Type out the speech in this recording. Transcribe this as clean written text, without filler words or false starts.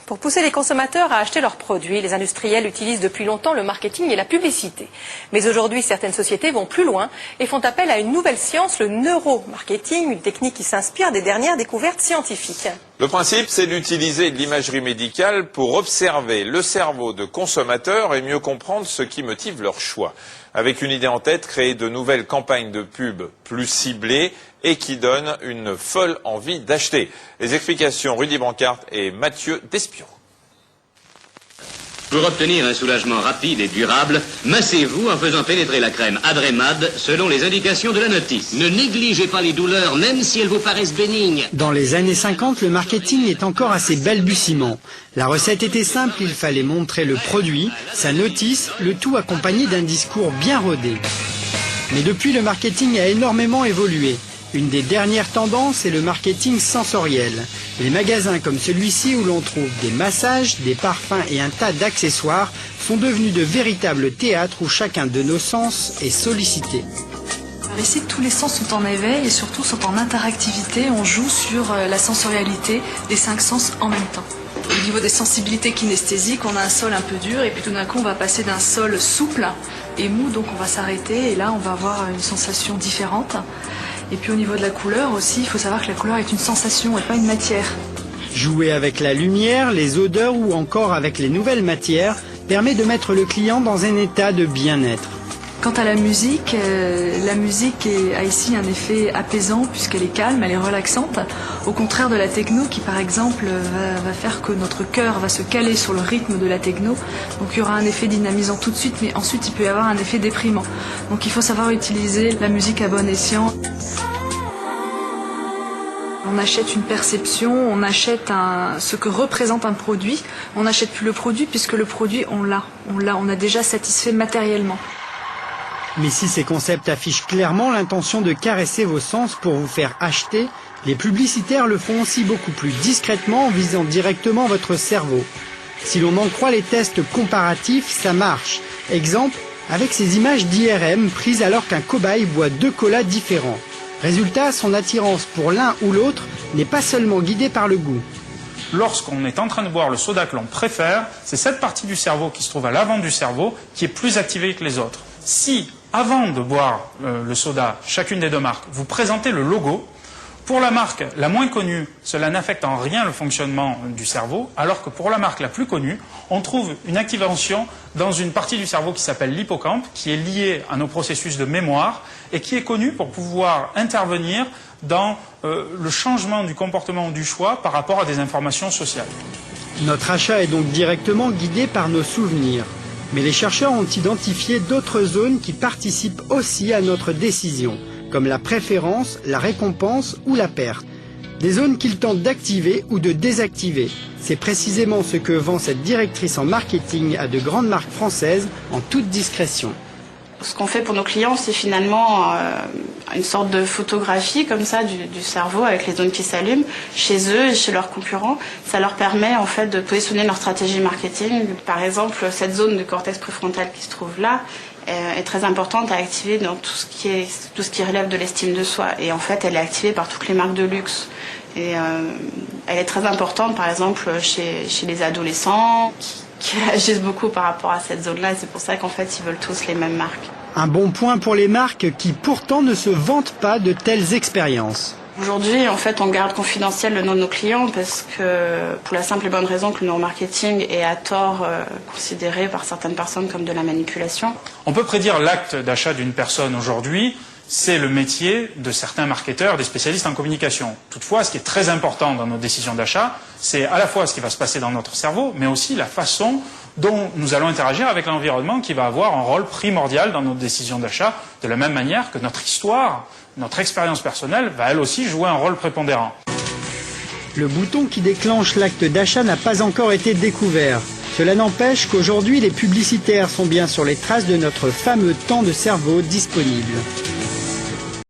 Pour pousser les consommateurs à acheter leurs produits, les industriels utilisent depuis longtemps le marketing et la publicité. Mais aujourd'hui, certaines sociétés vont plus loin et font appel à une nouvelle science, le neuromarketing, une technique qui s'inspire des dernières découvertes scientifiques. Le principe, c'est d'utiliser de l'imagerie médicale pour observer le cerveau de consommateurs et mieux comprendre ce qui motive leur choix. Avec une idée en tête, créer de nouvelles campagnes de pub plus ciblées et qui donnent une folle envie d'acheter. Les explications, Rudy Brancart et Mathieu Despion. Pour obtenir un soulagement rapide et durable, massez-vous en faisant pénétrer la crème Adremad selon les indications de la notice. Ne négligez pas les douleurs, même si elles vous paraissent bénignes. Dans les années 50, le marketing est encore assez balbutiement. La recette était simple, il fallait montrer le produit, sa notice, le tout accompagné d'un discours bien rodé. Mais depuis, le marketing a énormément évolué. Une des dernières tendances est le marketing sensoriel. Les magasins comme celui-ci où l'on trouve des massages, des parfums et un tas d'accessoires sont devenus de véritables théâtres où chacun de nos sens est sollicité. Ici, tous les sens sont en éveil et surtout sont en interactivité. On joue sur la sensorialité des 5 sens en même temps. Au niveau des sensibilités kinesthésiques, on a un sol un peu dur et puis tout d'un coup, on va passer d'un sol souple et mou, donc on va s'arrêter et là, on va avoir une sensation différente. Et puis au niveau de la couleur aussi, il faut savoir que la couleur est une sensation et pas une matière. Jouer avec la lumière, les odeurs ou encore avec les nouvelles matières permet de mettre le client dans un état de bien-être. Quant à la musique a ici un effet apaisant puisqu'elle est calme, elle est relaxante. Au contraire de la techno qui par exemple va faire que notre cœur va se caler sur le rythme de la techno. Donc il y aura un effet dynamisant tout de suite, mais ensuite il peut y avoir un effet déprimant. Donc il faut savoir utiliser la musique à bon escient. On achète une perception, on achète ce que représente un produit. On n'achète plus le produit puisque le produit on a déjà satisfait matériellement. Mais si ces concepts affichent clairement l'intention de caresser vos sens pour vous faire acheter, les publicitaires le font aussi beaucoup plus discrètement en visant directement votre cerveau. Si l'on en croit les tests comparatifs, ça marche. Exemple, avec ces images d'IRM prises alors qu'un cobaye boit 2 colas différents. Résultat, son attirance pour l'un ou l'autre n'est pas seulement guidée par le goût. Lorsqu'on est en train de boire le soda que l'on préfère, c'est cette partie du cerveau qui se trouve à l'avant du cerveau qui est plus activée que les autres. Si, avant de boire le soda, chacune des deux marques, vous présentez le logo, pour la marque la moins connue, cela n'affecte en rien le fonctionnement du cerveau, alors que pour la marque la plus connue, on trouve une activation dans une partie du cerveau qui s'appelle l'hippocampe, qui est liée à nos processus de mémoire et qui est connue pour pouvoir intervenir dans le changement du comportement ou du choix par rapport à des informations sociales. Notre achat est donc directement guidé par nos souvenirs. Mais les chercheurs ont identifié d'autres zones qui participent aussi à notre décision, comme la préférence, la récompense ou la perte. Des zones qu'ils tentent d'activer ou de désactiver. C'est précisément ce que vend cette directrice en marketing à de grandes marques françaises en toute discrétion. Ce qu'on fait pour nos clients, c'est finalement une sorte de photographie comme ça du cerveau avec les zones qui s'allument chez eux et chez leurs concurrents. Ça leur permet en fait de positionner leur stratégie marketing. Par exemple, cette zone de cortex préfrontal qui se trouve là est très importante à activer dans tout ce qui relève de l'estime de soi. Et en fait, elle est activée par toutes les marques de luxe. Et elle est très importante, par exemple, chez les adolescents qui réagissent beaucoup par rapport à cette zone-là. C'est pour ça qu'en fait, ils veulent tous les mêmes marques. Un bon point pour les marques qui pourtant ne se vantent pas de telles expériences. Aujourd'hui, en fait, on garde confidentiel le nom de nos clients parce que, pour la simple et bonne raison que le neuromarketing est à tort considéré par certaines personnes comme de la manipulation. On peut prédire l'acte d'achat d'une personne aujourd'hui. C'est le métier de certains marketeurs, des spécialistes en communication. Toutefois, ce qui est très important dans nos décisions d'achat, c'est à la fois ce qui va se passer dans notre cerveau, mais aussi la façon dont nous allons interagir avec l'environnement qui va avoir un rôle primordial dans nos décisions d'achat, de la même manière que notre histoire, notre expérience personnelle va elle aussi jouer un rôle prépondérant. Le bouton qui déclenche l'acte d'achat n'a pas encore été découvert. Cela n'empêche qu'aujourd'hui, les publicitaires sont bien sur les traces de notre fameux temps de cerveau disponible.